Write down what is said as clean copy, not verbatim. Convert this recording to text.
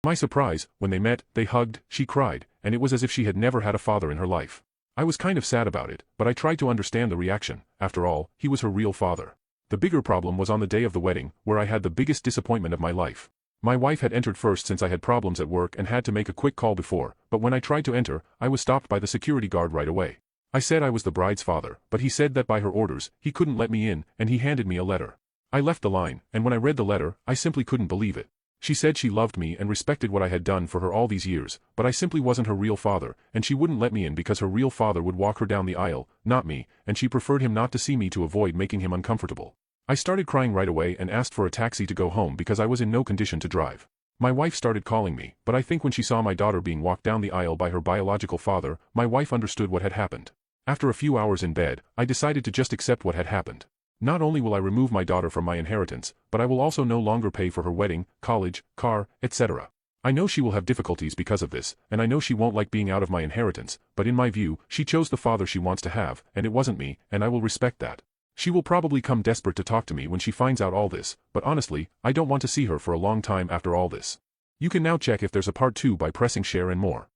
My surprise, when they met, they hugged, she cried, and it was as if she had never had a father in her life. I was kind of sad about it, but I tried to understand the reaction. After all, he was her real father. The bigger problem was on the day of the wedding, where I had the biggest disappointment of my life. My wife had entered first since I had problems at work and had to make a quick call before, but when I tried to enter, I was stopped by the security guard right away. I said I was the bride's father, but he said that by her orders, he couldn't let me in, and he handed me a letter. I left the line, and when I read the letter, I simply couldn't believe it. She said she loved me and respected what I had done for her all these years, but I simply wasn't her real father, and she wouldn't let me in because her real father would walk her down the aisle, not me, and she preferred him not to see me to avoid making him uncomfortable. I started crying right away and asked for a taxi to go home because I was in no condition to drive. My wife started calling me, but I think when she saw my daughter being walked down the aisle by her biological father, my wife understood what had happened. After a few hours in bed, I decided to just accept what had happened. Not only will I remove my daughter from my inheritance, but I will also no longer pay for her wedding, college, car, etc. I know she will have difficulties because of this, and I know she won't like being out of my inheritance, but in my view, she chose the father she wants to have, and it wasn't me, and I will respect that. She will probably come desperate to talk to me when she finds out all this, but honestly, I don't want to see her for a long time after all this. You can now check if there's a part 2 by pressing share and more.